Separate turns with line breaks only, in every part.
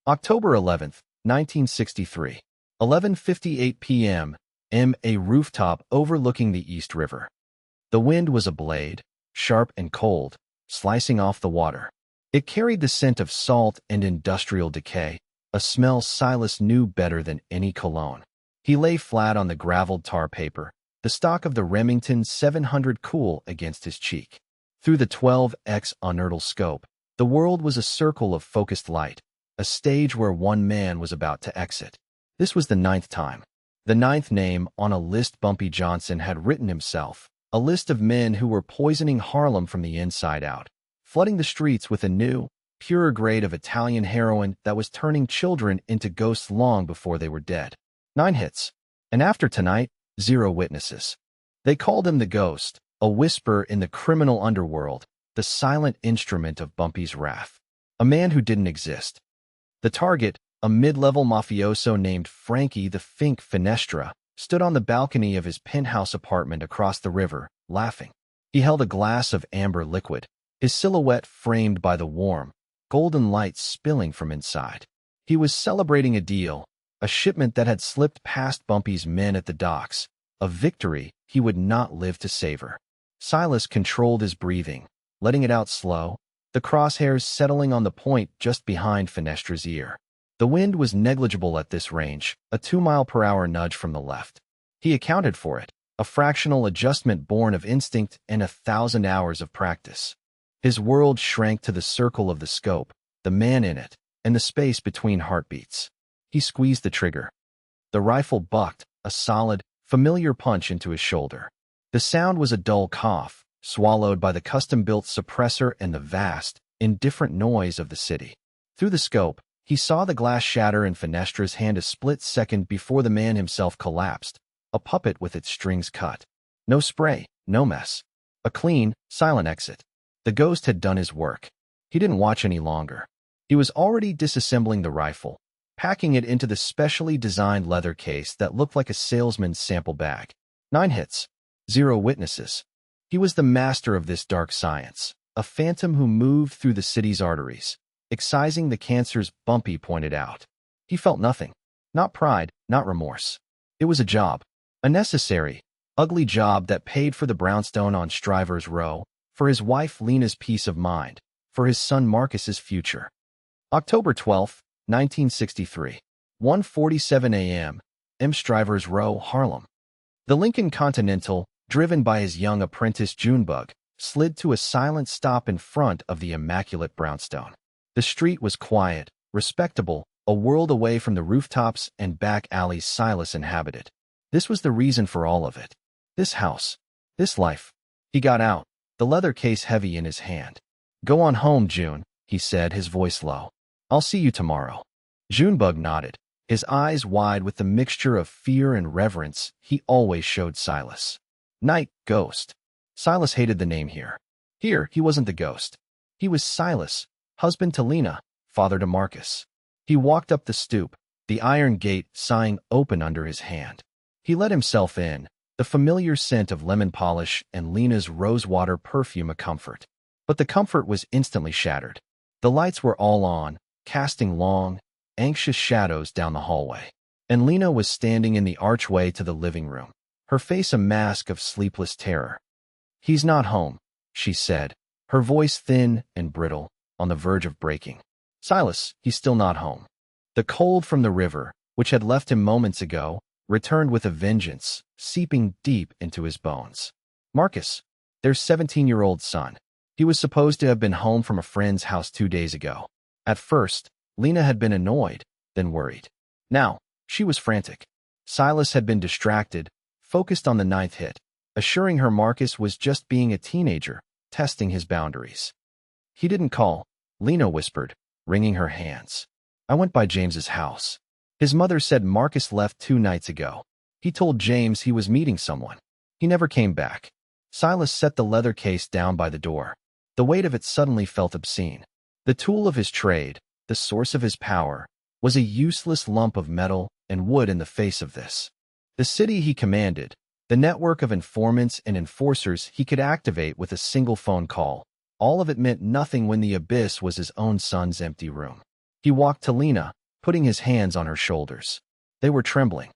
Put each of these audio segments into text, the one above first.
October 11th, 1963. 11:58 p.m. A rooftop overlooking the East River. The wind was a blade, sharp and cold, slicing off the water. It carried the scent of salt and industrial decay, a smell Silas knew better than any cologne. He lay flat on the graveled tar paper, the stock of the Remington 700 cool against his cheek. Through the 12x unertl scope, the world was a circle of focused light, a stage where one man was about to exit. This was the 9th time. The 9th name on a list Bumpy Johnson had written himself, a list of men who were poisoning Harlem from the inside out, flooding the streets with a new, purer grade of Italian heroin that was turning children into ghosts long before they were dead. 9 hits. And after tonight, 0 witnesses. They called him the Ghost, a whisper in the criminal underworld, the silent instrument of Bumpy's wrath. A man who didn't exist. The target, a mid-level mafioso named Frankie the Fink Finestra, stood on the balcony of his penthouse apartment across the river, laughing. He held a glass of amber liquid, his silhouette framed by the warm, golden light spilling from inside. He was celebrating a deal, a shipment that had slipped past Bumpy's men at the docks, a victory he would not live to savor. Silas controlled his breathing, letting it out slow, the crosshairs settling on the point just behind Finestra's ear. The wind was negligible at this range, a 2-mile-per-hour nudge from the left. He accounted for it, a fractional adjustment born of instinct and 1,000 hours of practice. His world shrank to the circle of the scope, the man in it, and the space between heartbeats. He squeezed the trigger. The rifle bucked, a solid, familiar punch into his shoulder. The sound was a dull cough, swallowed by the custom-built suppressor and the vast, indifferent noise of the city. Through the scope, he saw the glass shatter in Finestra's hand a split second before the man himself collapsed, a puppet with its strings cut. No spray, no mess. A clean, silent exit. The Ghost had done his work. He didn't watch any longer. He was already disassembling the rifle, packing it into the specially designed leather case that looked like a salesman's sample bag. 9 hits. 0 witnesses. He was the master of this dark science, a phantom who moved through the city's arteries, excising the cancers Bumpy pointed out. He felt nothing. Not pride, not remorse. It was a job. A necessary, ugly job that paid for the brownstone on Strivers Row, for his wife Lena's peace of mind, for his son Marcus's future. October 12th, 1963. 1:47 a.m. Strivers Row, Harlem. The Lincoln Continental, driven by his young apprentice Junebug, slid to a silent stop in front of the immaculate brownstone. The street was quiet, respectable, a world away from the rooftops and back alleys Silas inhabited. This was the reason for all of it. This house. This life. He got out, the leather case heavy in his hand. "Go on home, June," he said, his voice low. "I'll see you tomorrow." Junebug nodded, his eyes wide with the mixture of fear and reverence he always showed Silas. Night, Ghost. Silas hated the name here. Here, he wasn't the Ghost. He was Silas, husband to Lena, father to Marcus. He walked up the stoop, the iron gate sighing open under his hand. He let himself in, the familiar scent of lemon polish and Lena's rosewater perfume a comfort. But the comfort was instantly shattered. The lights were all on, casting long, anxious shadows down the hallway. And Lena was standing in the archway to the living room, her face a mask of sleepless terror. "He's not home," she said, her voice thin and brittle, on the verge of breaking. "Silas, he's still not home." The cold from the river, which had left him moments ago, returned with a vengeance, seeping deep into his bones. "Marcus, their 17-year-old son. He was supposed to have been home from a friend's house 2 days ago." At first, Lena had been annoyed, then worried. Now, she was frantic. Silas had been distracted, focused on the 9th hit, assuring her Marcus was just being a teenager, testing his boundaries. "He didn't call," Lena whispered, wringing her hands. "I went by James's house. His mother said Marcus left 2 nights ago. He told James he was meeting someone. He never came back." Silas set the leather case down by the door. The weight of it suddenly felt obscene. The tool of his trade, the source of his power, was a useless lump of metal and wood in the face of this. The city he commanded, the network of informants and enforcers he could activate with a single phone call, all of it meant nothing when the abyss was his own son's empty room. He walked to Lena, putting his hands on her shoulders. They were trembling.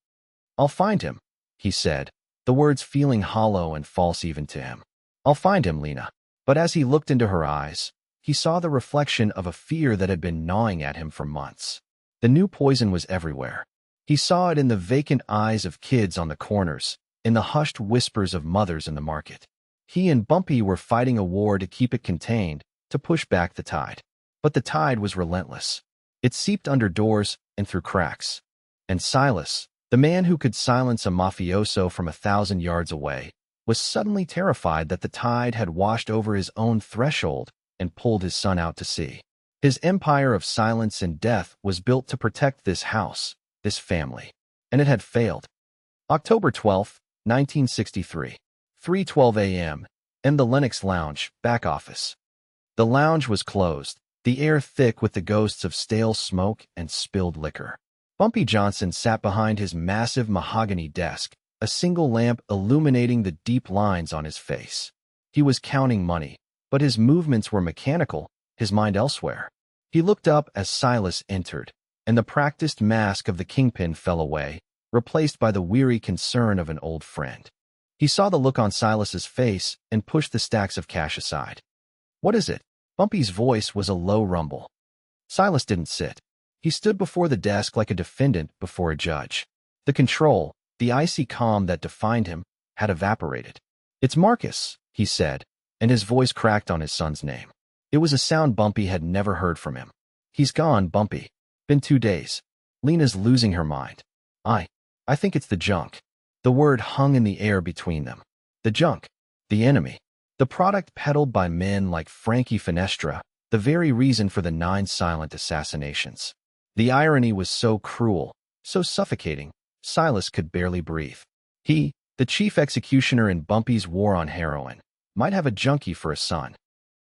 "I'll find him," he said, the words feeling hollow and false even to him. "I'll find him, Lena." But as he looked into her eyes, he saw the reflection of a fear that had been gnawing at him for months. The new poison was everywhere. He saw it in the vacant eyes of kids on the corners, in the hushed whispers of mothers in the market. He and Bumpy were fighting a war to keep it contained, to push back the tide. But the tide was relentless. It seeped under doors and through cracks. And Silas, the man who could silence a mafioso from 1,000 yards away, was suddenly terrified that the tide had washed over his own threshold and pulled his son out to sea. His empire of silence and death was built to protect this house, this family. And it had failed. October 12, 1963, 3:12 a.m., in the Lenox Lounge, back office. The lounge was closed, the air thick with the ghosts of stale smoke and spilled liquor. Bumpy Johnson sat behind his massive mahogany desk, a single lamp illuminating the deep lines on his face. He was counting money, but his movements were mechanical, his mind elsewhere. He looked up as Silas entered, and the practiced mask of the kingpin fell away, replaced by the weary concern of an old friend. He saw the look on Silas's face and pushed the stacks of cash aside. "What is it?" Bumpy's voice was a low rumble. Silas didn't sit. He stood before the desk like a defendant before a judge. The control, the icy calm that defined him, had evaporated. "It's Marcus," he said, and his voice cracked on his son's name. It was a sound Bumpy had never heard from him. "He's gone, Bumpy. Been 2 days. Lena's losing her mind. I think it's the junk." The word hung in the air between them. The junk. The enemy. The product peddled by men like Frankie Finestra, the very reason for the 9 silent assassinations. The irony was so cruel, so suffocating, Silas could barely breathe. He, the chief executioner in Bumpy's war on heroin, might have a junkie for a son.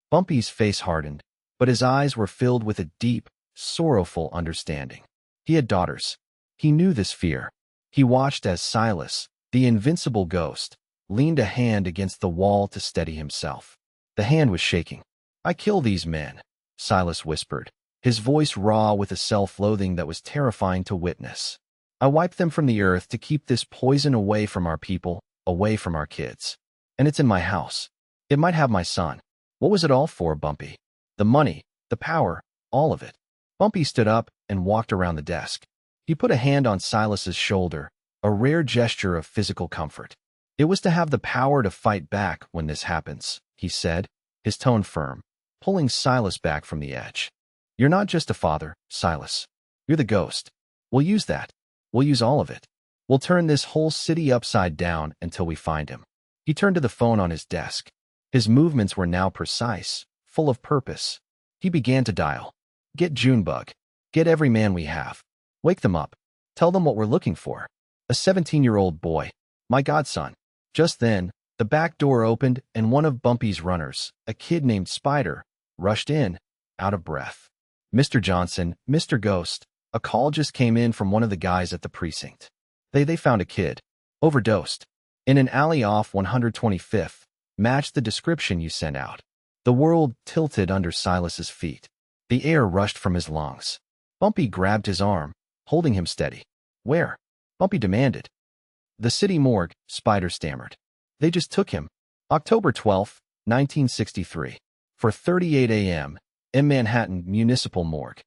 Bumpy's face hardened, but his eyes were filled with a deep, sorrowful understanding. He had daughters. He knew this fear. He watched as Silas, the invincible ghost, leaned a hand against the wall to steady himself. The hand was shaking. "I kill these men," Silas whispered, his voice raw with a self-loathing that was terrifying to witness. "I wipe them from the earth to keep this poison away from our people, away from our kids. And it's in my house. It might have my son." "What was it all for, Bumpy?" "The money, the power, all of it." Bumpy stood up and walked around the desk. He put a hand on Silas's shoulder, a rare gesture of physical comfort. "It was to have the power to fight back when this happens," he said, his tone firm, pulling Silas back from the edge. "You're not just a father, Silas. You're the ghost. We'll use that. We'll use all of it. We'll turn this whole city upside down until we find him." He turned to the phone on his desk. His movements were now precise, full of purpose. He began to dial. "Get Junebug. Get every man we have. Wake them up. Tell them what we're looking for. A 17-year-old boy. My godson." Just then, the back door opened and one of Bumpy's runners, a kid named Spider, rushed in, out of breath. "Mr. Johnson, Mr. Ghost, a call just came in from one of the guys at the precinct. They found a kid. Overdosed. In an alley off 125th. Matched the description you sent out." The world tilted under Silas's feet. The air rushed from his lungs. Bumpy grabbed his arm, holding him steady. "Where?" Bumpy demanded. "The city morgue," Spider stammered. "They just took him. October 12, 1963. 4:38 a.m. in Manhattan Municipal Morgue."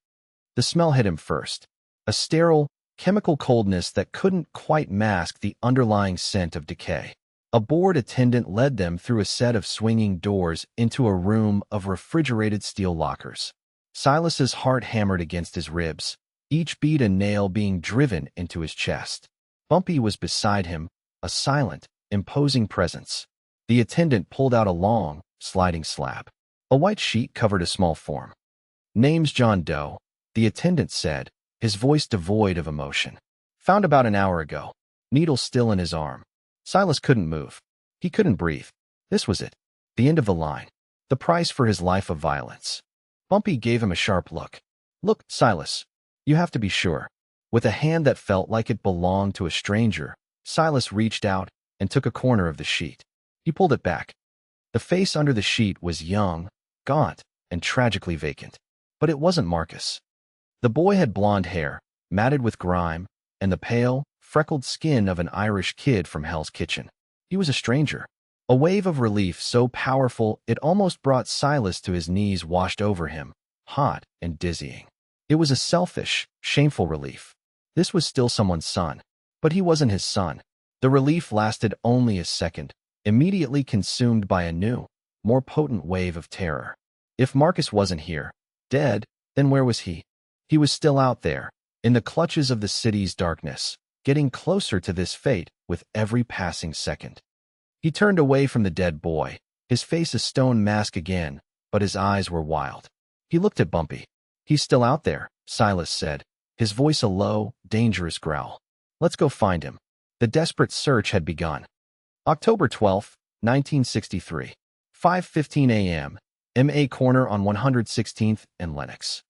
The smell hit him first. A sterile, chemical coldness that couldn't quite mask the underlying scent of decay. A bored attendant led them through a set of swinging doors into a room of refrigerated steel lockers. Silas's heart hammered against his ribs, each bead a nail being driven into his chest. Bumpy was beside him, a silent, imposing presence. The attendant pulled out a long, sliding slab. A white sheet covered a small form. "Name's John Doe," the attendant said, his voice devoid of emotion. "Found about an hour ago. Needle still in his arm." Silas couldn't move. He couldn't breathe. This was it. The end of the line. The price for his life of violence. Bumpy gave him a sharp look. "Look, Silas. You have to be sure." With a hand that felt like it belonged to a stranger, Silas reached out and took a corner of the sheet. He pulled it back. The face under the sheet was young, gaunt, and tragically vacant. But it wasn't Marcus. The boy had blonde hair, matted with grime, and the pale, freckled skin of an Irish kid from Hell's Kitchen. He was a stranger. A wave of relief so powerful it almost brought Silas to his knees washed over him, hot and dizzying. It was a selfish, shameful relief. This was still someone's son, but he wasn't his son. The relief lasted only a second, immediately consumed by a new, more potent wave of terror. If Marcus wasn't here, dead, then where was he? He was still out there, in the clutches of the city's darkness, getting closer to this fate with every passing second. He turned away from the dead boy, his face a stone mask again, but his eyes were wild. He looked at Bumpy. "He's still out there," Silas said, his voice a low, dangerous growl. "Let's go find him." The desperate search had begun. October 12, 1963, 5:15 a.m., M.A. corner on 116th and Lenox.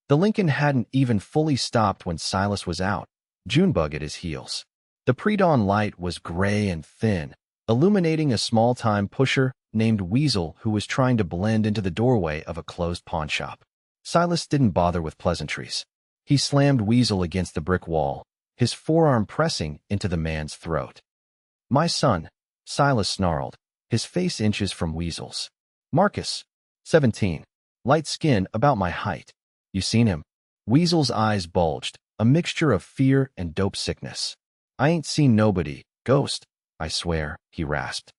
The Lincoln hadn't even fully stopped when Silas was out, Junebug at his heels. The pre-dawn light was gray and thin, illuminating a small-time pusher named Weasel who was trying to blend into the doorway of a closed pawnshop. Silas didn't bother with pleasantries. He slammed Weasel against the brick wall, his forearm pressing into the man's throat. "My son," Silas snarled, his face inches from Weasel's. "Marcus, 17, light skin, about my height. You seen him?" Weasel's eyes bulged, a mixture of fear and dope sickness. "I ain't seen nobody, ghost, I swear," he rasped.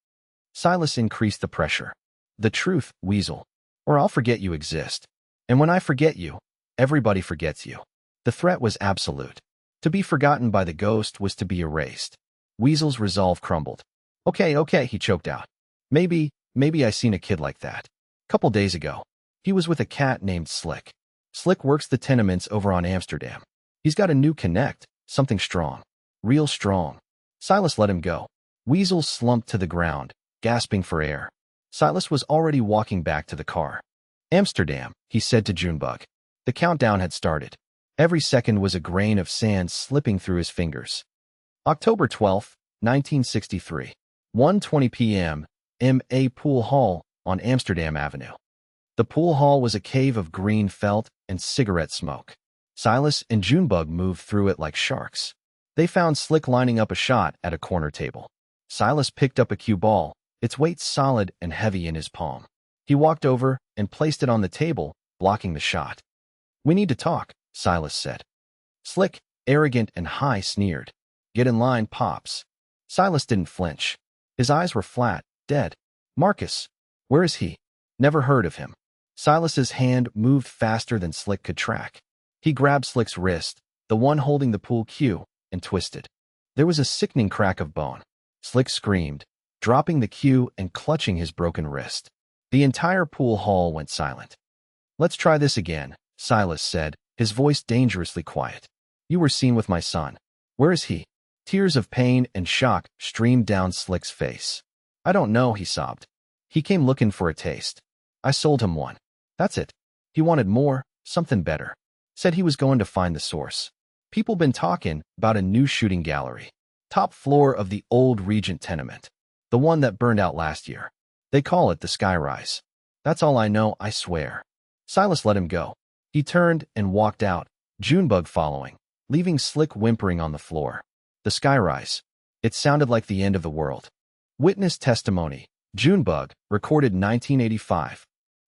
Silas increased the pressure. "The truth, Weasel, or I'll forget you exist. And when I forget you, everybody forgets you." The threat was absolute. To be forgotten by the ghost was to be erased. Weasel's resolve crumbled. Okay, he choked out. Maybe I seen a kid like that. Couple days ago. He was with a cat named Slick. Slick works the tenements over on Amsterdam. He's got a new connect, something strong. Real strong." Silas let him go. Weasel slumped to the ground, gasping for air. Silas was already walking back to the car. "Amsterdam," he said to Junebug. The countdown had started. Every second was a grain of sand slipping through his fingers. October 12, 1963, 1:20 p.m., M.A. Pool Hall on Amsterdam Avenue. The pool hall was a cave of green felt and cigarette smoke. Silas and Junebug moved through it like sharks. They found Slick lining up a shot at a corner table. Silas picked up a cue ball, its weight solid and heavy in his palm. He walked over and placed it on the table, blocking the shot. "We need to talk," Silas said. Slick, arrogant and high, sneered. "Get in line, Pops." Silas didn't flinch. His eyes were flat, dead. "Marcus, where is he?" "Never heard of him." Silas's hand moved faster than Slick could track. He grabbed Slick's wrist, the one holding the pool cue, and twisted. There was a sickening crack of bone. Slick screamed, dropping the cue and clutching his broken wrist. The entire pool hall went silent. "Let's try this again," Silas said, his voice dangerously quiet. "You were seen with my son. Where is he?" Tears of pain and shock streamed down Slick's face. "I don't know," he sobbed. "He came looking for a taste. I sold him one. That's it. He wanted more, something better. Said he was going to find the source. People been talking about a new shooting gallery. Top floor of the old Regent tenement. The one that burned out last year. They call it the Skyrise. That's all I know, I swear." Silas let him go. He turned and walked out, Junebug following, leaving Slick whimpering on the floor. The Skyrise. It sounded like the end of the world. Witness testimony. Junebug, recorded 1985.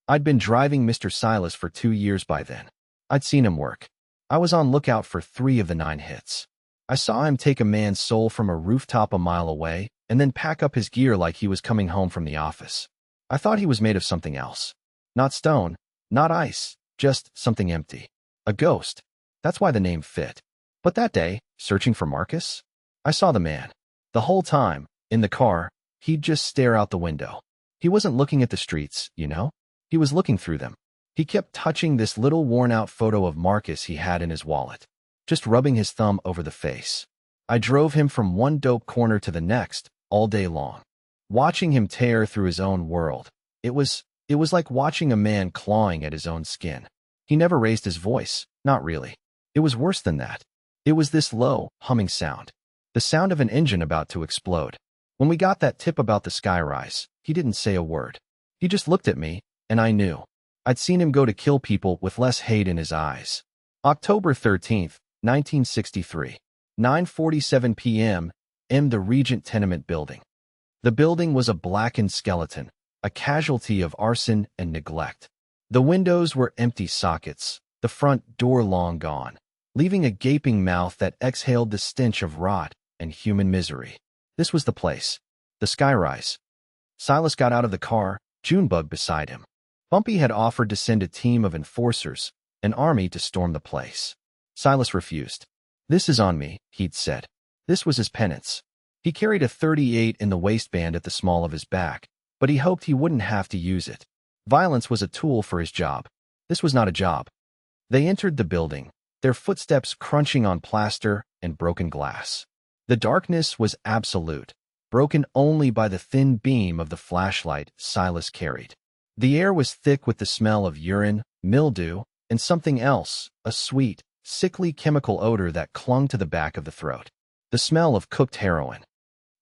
I'd been driving Mr. Silas for 2 years by then. I'd seen him work. I was on lookout for 3 of the 9 hits. I saw him take a man's soul from a rooftop a mile away and then pack up his gear like he was coming home from the office. I thought he was made of something else. Not stone, not ice, just something empty. A ghost. That's why the name fit. But that day, searching for Marcus, I saw the man. The whole time, in the car, he'd just stare out the window. He wasn't looking at the streets, you know? He was looking through them. He kept touching this little worn-out photo of Marcus he had in his wallet, just rubbing his thumb over the face. I drove him from one dope corner to the next, all day long. Watching him tear through his own world. It was like watching a man clawing at his own skin. He never raised his voice, not really. It was worse than that. It was this low, humming sound. The sound of an engine about to explode. When we got that tip about the Skyrise, he didn't say a word. He just looked at me, and I knew. I'd seen him go to kill people with less hate in his eyes. October 13th, 1963. 9:47 p.m. The Regent Tenement Building. The building was a blackened skeleton, a casualty of arson and neglect. The windows were empty sockets, the front door long gone, leaving a gaping mouth that exhaled the stench of rot and human misery. This was the place. The skyrise. Silas got out of the car, Junebug beside him. Bumpy had offered to send a team of enforcers, an army, to storm the place. Silas refused. "This is on me," he'd said. This was his penance. He carried a .38 in the waistband at the small of his back, but he hoped he wouldn't have to use it. Violence was a tool for his job. This was not a job. They entered the building, their footsteps crunching on plaster and broken glass. The darkness was absolute, broken only by the thin beam of the flashlight Silas carried. The air was thick with the smell of urine, mildew, and something else, a sweet, sickly chemical odor that clung to the back of the throat. The smell of cooked heroin.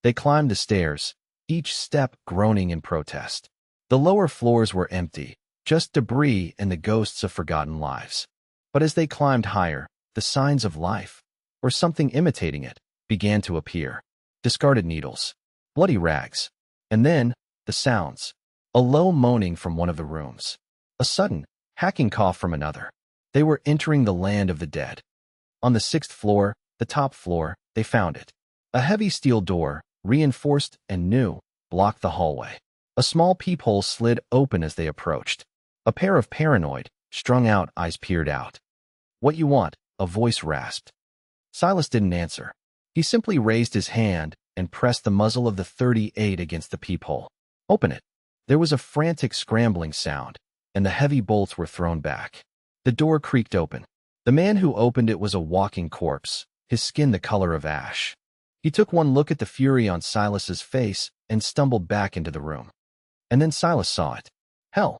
They climbed the stairs, each step groaning in protest. The lower floors were empty, just debris and the ghosts of forgotten lives. But as they climbed higher, the signs of life, or something imitating it, began to appear. Discarded needles, bloody rags, and then the sounds. A low moaning from one of the rooms. A sudden, hacking cough from another. They were entering the land of the dead. On the 6th floor, the top floor, they found it. A heavy steel door, reinforced and new, blocked the hallway. A small peephole slid open as they approached. A pair of paranoid, strung-out eyes peered out. "What you want?" a voice rasped. Silas didn't answer. He simply raised his hand and pressed the muzzle of the .38 against the peephole. "Open it." There was a frantic scrambling sound, and the heavy bolts were thrown back. The door creaked open. The man who opened it was a walking corpse, his skin the color of ash. He took one look at the fury on Silas's face and stumbled back into the room. And then Silas saw it. Hell!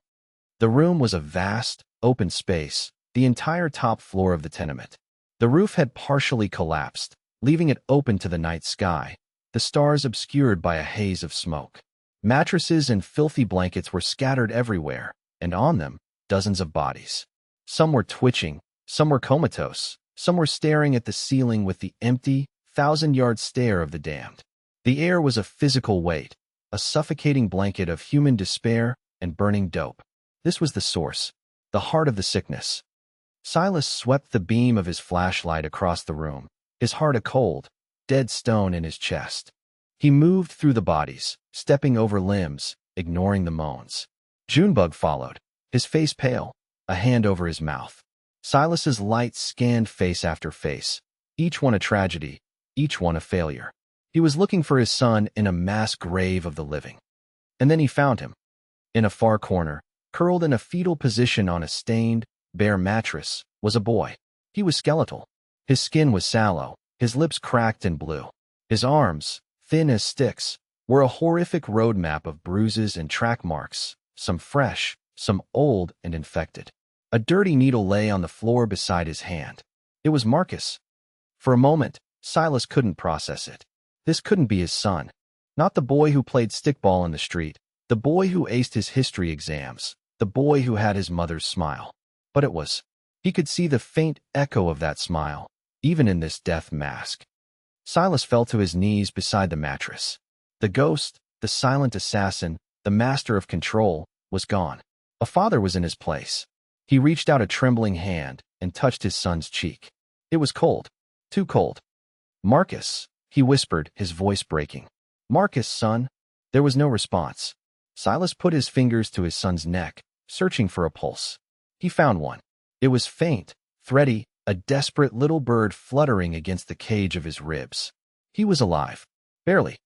The room was a vast, open space, the entire top floor of the tenement. The roof had partially collapsed, leaving it open to the night sky, the stars obscured by a haze of smoke. Mattresses and filthy blankets were scattered everywhere, and on them, dozens of bodies. Some were twitching, some were comatose, some were staring at the ceiling with the empty, thousand-yard stare of the damned. The air was a physical weight, a suffocating blanket of human despair and burning dope. This was the source, the heart of the sickness. Silas swept the beam of his flashlight across the room, his heart a cold, dead stone in his chest. He moved through the bodies, stepping over limbs, ignoring the moans. Junebug followed, his face pale, a hand over his mouth. Silas's light scanned face after face, each one a tragedy, each one a failure. He was looking for his son in a mass grave of the living. And then he found him. In a far corner, curled in a fetal position on a stained, bare mattress, was a boy. He was skeletal. His skin was sallow, his lips cracked and blue. His arms, thin as sticks, were a horrific roadmap of bruises and track marks, some fresh, some old and infected. A dirty needle lay on the floor beside his hand. It was Marcus. For a moment, Silas couldn't process it. This couldn't be his son. Not the boy who played stickball in the street, the boy who aced his history exams, the boy who had his mother's smile. But it was. He could see the faint echo of that smile, even in this death mask. Silas fell to his knees beside the mattress. The ghost, the silent assassin, the master of control, was gone. A father was in his place. He reached out a trembling hand and touched his son's cheek. It was cold. Too cold. "Marcus," he whispered, his voice breaking. "Marcus, son." There was no response. Silas put his fingers to his son's neck, searching for a pulse. He found one. It was faint, thready, a desperate little bird fluttering against the cage of his ribs. He was alive. Barely.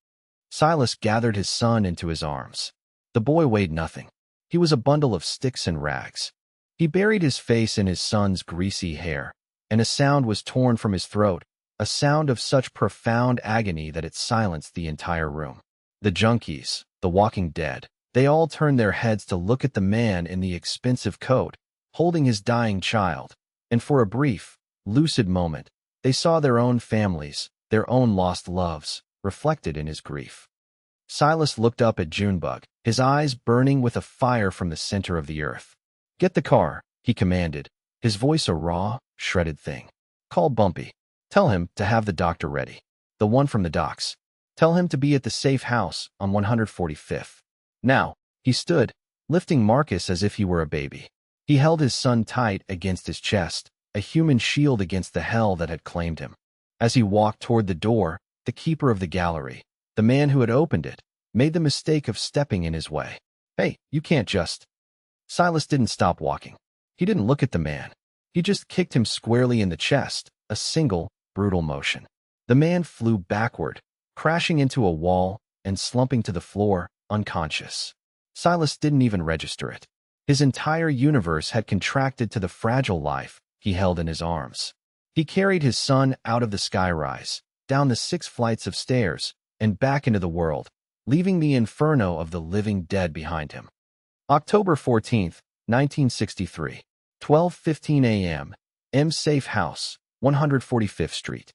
Silas gathered his son into his arms. The boy weighed nothing. He was a bundle of sticks and rags. He buried his face in his son's greasy hair, and a sound was torn from his throat, a sound of such profound agony that it silenced the entire room. The junkies, the walking dead, they all turned their heads to look at the man in the expensive coat, holding his dying child, and for a brief, lucid moment, they saw their own families, their own lost loves, reflected in his grief. Silas looked up at Junebug, his eyes burning with a fire from the center of the earth. "Get the car," he commanded, his voice a raw, shredded thing. Call Bumpy. Tell him to have the doctor ready. The one from the docks. Tell him to be at the safe house on 145th. Now, he stood, lifting Marcus as if he were a baby. He held his son tight against his chest, a human shield against the hell that had claimed him. As he walked toward the door, the keeper of the gallery, the man who had opened it, made the mistake of stepping in his way. Hey, you can't just... Silas didn't stop walking. He didn't look at the man. He just kicked him squarely in the chest, a single, brutal motion. The man flew backward, crashing into a wall and slumping to the floor, unconscious. Silas didn't even register it. His entire universe had contracted to the fragile life he held in his arms. He carried his son out of the skyrise, down the 6 flights of stairs, and back into the world, leaving the inferno of the living dead behind him. October 14th, 1963, 12:15 a.m., M. Safe House, 145th Street.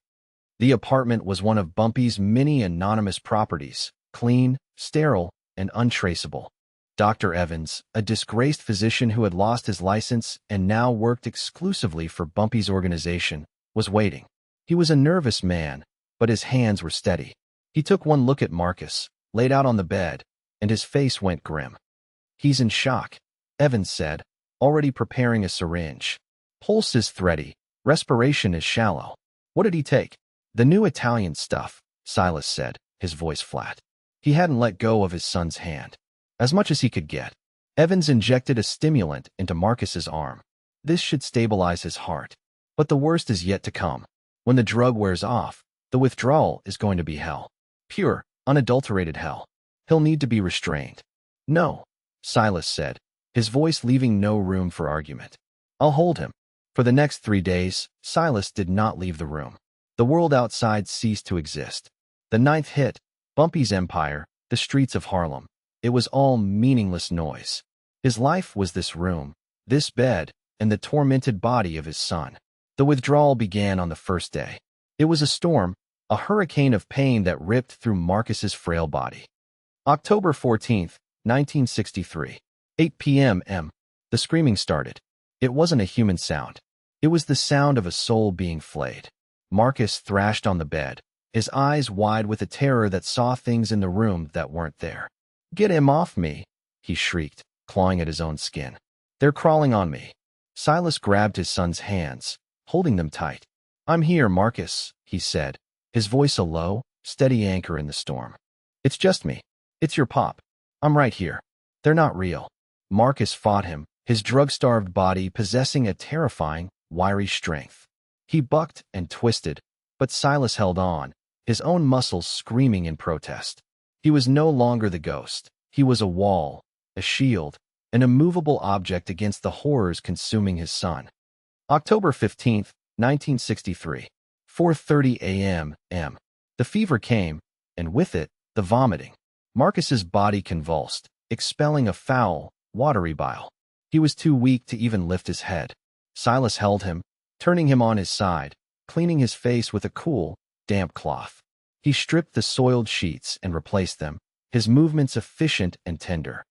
The apartment was one of Bumpy's many anonymous properties, clean, sterile, and untraceable. Dr. Evans, a disgraced physician who had lost his license and now worked exclusively for Bumpy's organization, was waiting. He was a nervous man, but his hands were steady. He took one look at Marcus, laid out on the bed, and his face went grim. He's in shock, Evans said, already preparing a syringe. Pulse is thready, respiration is shallow. What did he take? The new Italian stuff, Silas said, his voice flat. He hadn't let go of his son's hand. As much as he could get. Evans injected a stimulant into Marcus's arm. This should stabilize his heart. But the worst is yet to come. When the drug wears off, the withdrawal is going to be hell. Pure, unadulterated hell. He'll need to be restrained. No, Silas said, his voice leaving no room for argument. I'll hold him. For the next 3 days, Silas did not leave the room. The world outside ceased to exist. The ninth hit, Bumpy's empire, the streets of Harlem. It was all meaningless noise. His life was this room, this bed, and the tormented body of his son. The withdrawal began on the first day. It was a storm, a hurricane of pain that ripped through Marcus's frail body. October 14th, 1963, 8 p.m. The screaming started. It wasn't a human sound. It was the sound of a soul being flayed. Marcus thrashed on the bed, his eyes wide with a terror that saw things in the room that weren't there. Get him off me, he shrieked, clawing at his own skin. They're crawling on me. Silas grabbed his son's hands, holding them tight. I'm here, Marcus, he said, his voice a low, steady anchor in the storm. It's just me. It's your pop. I'm right here. They're not real. Marcus fought him, his drug-starved body possessing a terrifying, wiry strength. He bucked and twisted, but Silas held on, his own muscles screaming in protest. He was no longer the ghost. He was a wall, a shield, an immovable object against the horrors consuming his son. October 15th, 1963, 4:30 a.m. The fever came, and with it, the vomiting. Marcus's body convulsed, expelling a foul, watery bile. He was too weak to even lift his head. Silas held him, turning him on his side, cleaning his face with a cool, damp cloth. He stripped the soiled sheets and replaced them, his movements efficient and tender.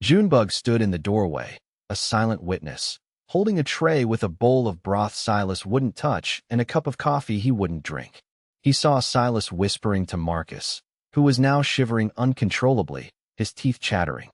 Junebug stood in the doorway, a silent witness, holding a tray with a bowl of broth Silas wouldn't touch and a cup of coffee he wouldn't drink. He saw Silas whispering to Marcus, who was now shivering uncontrollably, his teeth chattering.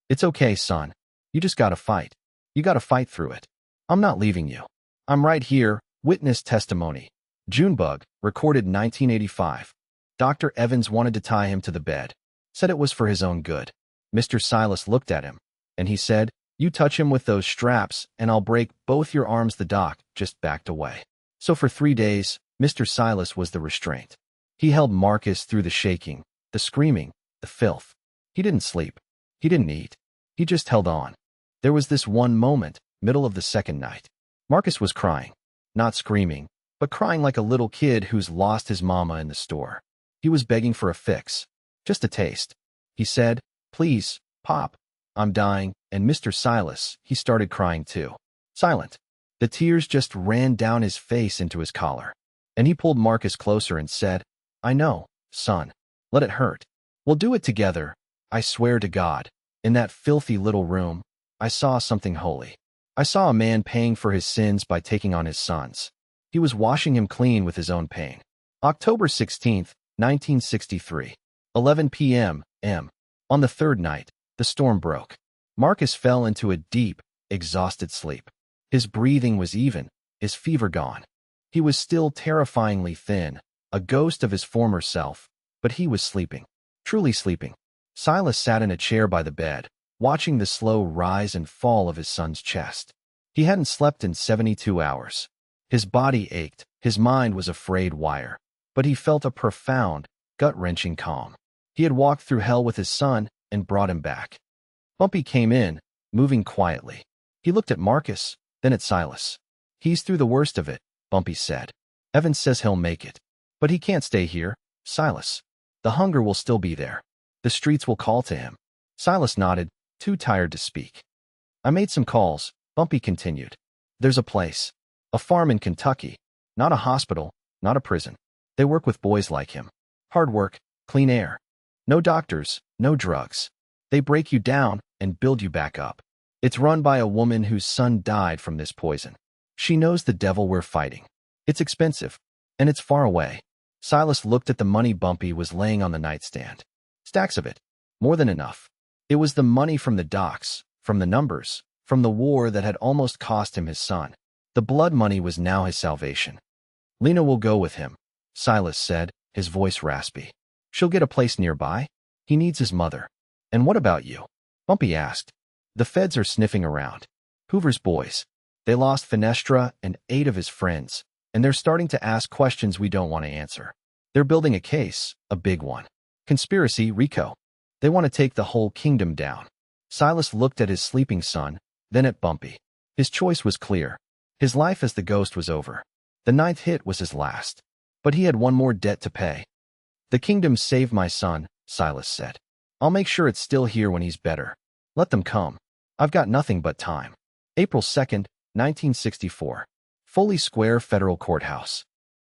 It's okay, son. You just gotta fight. You gotta fight through it. I'm not leaving you. I'm right here, witness testimony. Junebug, recorded 1985. Dr. Evans wanted to tie him to the bed. Said it was for his own good. Mr. Silas looked at him, and he said, you touch him with those straps, and I'll break both your arms. The doc just backed away. So for 3 days, Mr. Silas was the restraint. He held Marcus through the shaking, the screaming, the filth. He didn't sleep. He didn't eat. He just held on. There was this one moment, middle of the second night. Marcus was crying. Not screaming, but crying like a little kid who's lost his mama in the store. He was begging for a fix. Just a taste. He said, please, Pop, I'm dying, and Mr. Silas, he started crying too. Silent. The tears just ran down his face into his collar. And he pulled Marcus closer and said, I know, son. Let it hurt. We'll do it together. I swear to God. In that filthy little room, I saw something holy. I saw a man paying for his sins by taking on his sons. He was washing him clean with his own pain. October 16th, 1963. 11 p.m. M. On the third night, the storm broke. Marcus fell into a deep, exhausted sleep. His breathing was even, his fever gone. He was still terrifyingly thin, a ghost of his former self, but he was sleeping. Truly sleeping. Silas sat in a chair by the bed, watching the slow rise and fall of his son's chest. He hadn't slept in 72 hours. His body ached, his mind was a frayed wire, but he felt a profound, gut-wrenching calm. He had walked through hell with his son and brought him back. Bumpy came in, moving quietly. He looked at Marcus, then at Silas. "He's through the worst of it," Bumpy said. "Evan says he'll make it. But he can't stay here, Silas. The hunger will still be there. The streets will call to him." Silas nodded, too tired to speak. "I made some calls," Bumpy continued. "There's a place. A farm in Kentucky. Not a hospital, not a prison. They work with boys like him. Hard work, clean air. No doctors, no drugs. They break you down and build you back up. It's run by a woman whose son died from this poison. She knows the devil we're fighting. It's expensive, and it's far away." Silas looked at the money Bumpy was laying on the nightstand. Stacks of it. More than enough. It was the money from the docks, from the numbers, from the war that had almost cost him his son. The blood money was now his salvation. "Lena will go with him," Silas said, his voice raspy. "She'll get a place nearby. He needs his mother." "And what about you?" Bumpy asked. "The feds are sniffing around. Hoover's boys. They lost Fenestra and 8 of his friends, and they're starting to ask questions we don't want to answer. They're building a case, a big one. Conspiracy, RICO. They want to take the whole kingdom down." Silas looked at his sleeping son, then at Bumpy. His choice was clear. His life as the ghost was over. The 9th hit was his last. But he had one more debt to pay. "The kingdom saved my son," Silas said. "I'll make sure it's still here when he's better. Let them come. I've got nothing but time." April 2nd, 1964. Foley Square Federal Courthouse.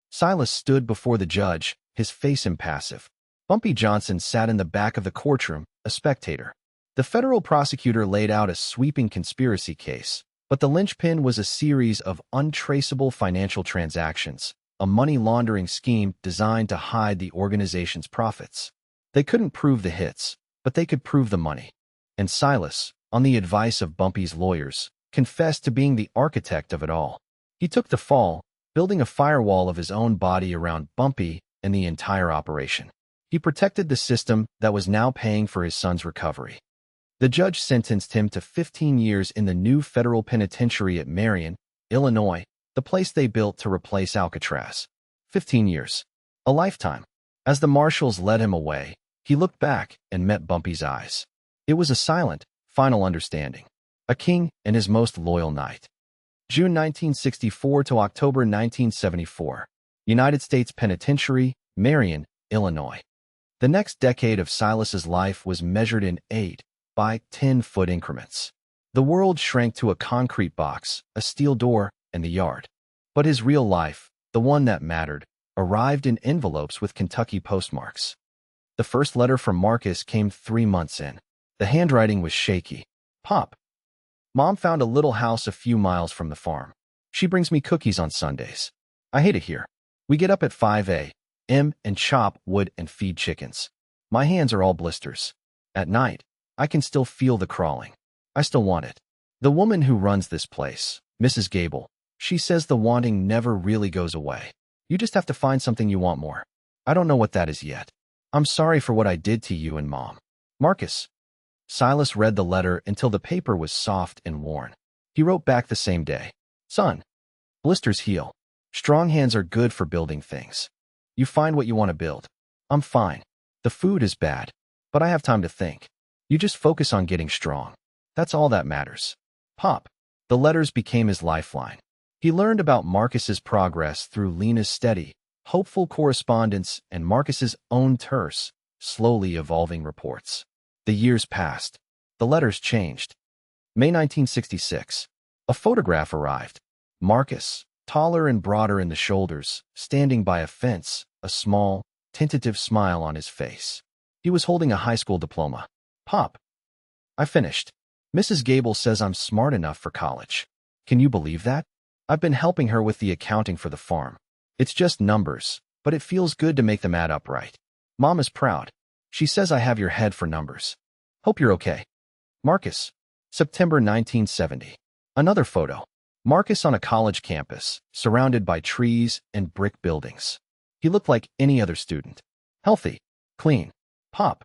Silas stood before the judge, his face impassive. Bumpy Johnson sat in the back of the courtroom, a spectator. The federal prosecutor laid out a sweeping conspiracy case, but the linchpin was a series of untraceable financial transactions, a money laundering scheme designed to hide the organization's profits. They couldn't prove the hits, but they could prove the money. And Silas, on the advice of Bumpy's lawyers, confessed to being the architect of it all. He took the fall, building a firewall of his own body around Bumpy and the entire operation. He protected the system that was now paying for his son's recovery. The judge sentenced him to 15 years in the new federal penitentiary at Marion, Illinois, the place they built to replace Alcatraz. 15 years. A lifetime. As the marshals led him away, he looked back and met Bumpy's eyes. It was a silent, final understanding. A king and his most loyal knight. June 1964 to October 1974. United States Penitentiary, Marion, Illinois. The next decade of Silas's life was measured in 8 by 10-foot increments. The world shrank to a concrete box, a steel door, and the yard. But his real life, the one that mattered, arrived in envelopes with Kentucky postmarks. The first letter from Marcus came 3 months in. The handwriting was shaky. "Pop. Mom found a little house a few miles from the farm. She brings me cookies on Sundays. I hate it here. We get up at 5 a.m. and chop wood and feed chickens. My hands are all blisters. At night, I can still feel the crawling. I still want it. The woman who runs this place, Mrs. Gable, she says the wanting never really goes away. You just have to find something you want more. I don't know what that is yet. I'm sorry for what I did to you and Mom. Marcus." Silas read the letter until the paper was soft and worn. He wrote back the same day. "Son, blisters heal. Strong hands are good for building things. You find what you want to build. I'm fine. The food is bad, but I have time to think. You just focus on getting strong. That's all that matters. Pop." The letters became his lifeline. He learned about Marcus's progress through Lena's steady, hopeful correspondence and Marcus's own terse, slowly evolving reports. The years passed. The letters changed. May 1966. A photograph arrived. Marcus, taller and broader in the shoulders, standing by a fence, a small, tentative smile on his face. He was holding a high school diploma. "Pop. I finished. Mrs. Gable says I'm smart enough for college. Can you believe that? I've been helping her with the accounting for the farm. It's just numbers, but it feels good to make them add up right. Mom is proud. She says I have your head for numbers. Hope you're okay. Marcus. September 1970. Another photo. Marcus on a college campus, surrounded by trees and brick buildings. He looked like any other student. Healthy. Clean. Pop.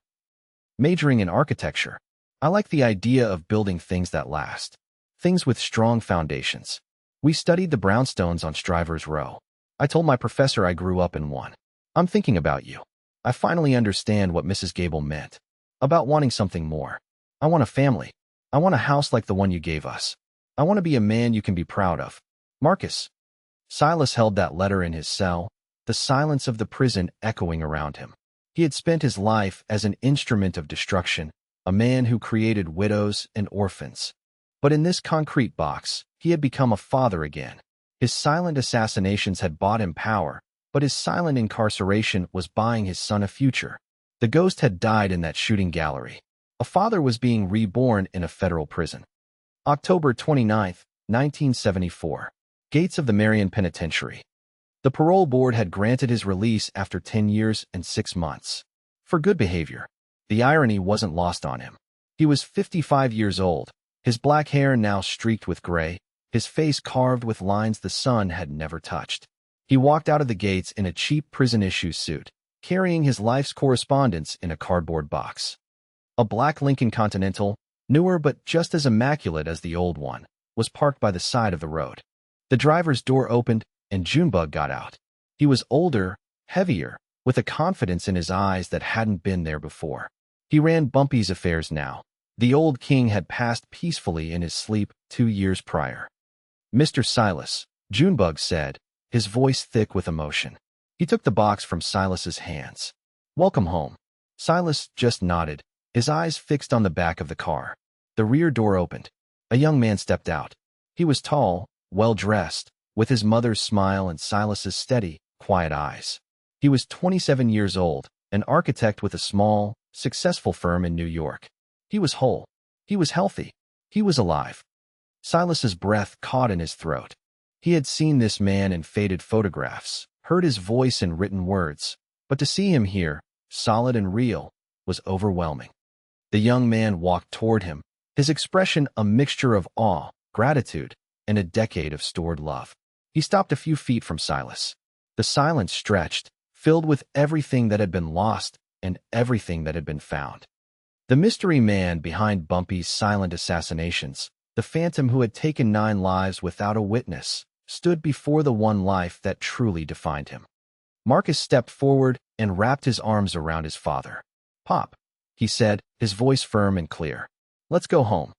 Majoring in architecture. I like the idea of building things that last. Things with strong foundations. We studied the brownstones on Strivers Row. I told my professor I grew up in one. I'm thinking about you. I finally understand what Mrs. Gable meant. About wanting something more. I want a family. I want a house like the one you gave us. I want to be a man you can be proud of. Marcus. Silas held that letter in his cell, the silence of the prison echoing around him. He had spent his life as an instrument of destruction, a man who created widows and orphans. But in this concrete box, he had become a father again. His silent assassinations had bought him power, but his silent incarceration was buying his son a future. The ghost had died in that shooting gallery. A father was being reborn in a federal prison. October 29, 1974. Gates of the Marion Penitentiary. The parole board had granted his release after 10 years and 6 months. For good behavior. The irony wasn't lost on him. He was 55 years old, his black hair now streaked with gray, his face carved with lines the sun had never touched. He walked out of the gates in a cheap prison-issue suit, carrying his life's correspondence in a cardboard box. A black Lincoln Continental, newer but just as immaculate as the old one, was parked by the side of the road. The driver's door opened, and Junebug got out. He was older, heavier, with a confidence in his eyes that hadn't been there before. He ran Bumpy's affairs now. The old king had passed peacefully in his sleep 2 years prior. Mr. Silas, Junebug said, his voice thick with emotion. He took the box from Silas's hands. Welcome home. Silas just nodded, his eyes fixed on the back of the car. The rear door opened. A young man stepped out. He was tall, well-dressed, with his mother's smile and Silas's steady, quiet eyes. He was 27 years old, an architect with a small, successful firm in New York. He was whole. He was healthy. He was alive. Silas's breath caught in his throat. He had seen this man in faded photographs, heard his voice in written words, but to see him here, solid and real, was overwhelming. The young man walked toward him, his expression a mixture of awe, gratitude, and a decade of stored love. He stopped a few feet from Silas. The silence stretched, filled with everything that had been lost and everything that had been found. The mystery man behind Bumpy's silent assassinations, the phantom who had taken 9 lives without a witness, stood before the one life that truly defined him. Marcus stepped forward and wrapped his arms around his father. Pop, he said, his voice firm and clear. Let's go home.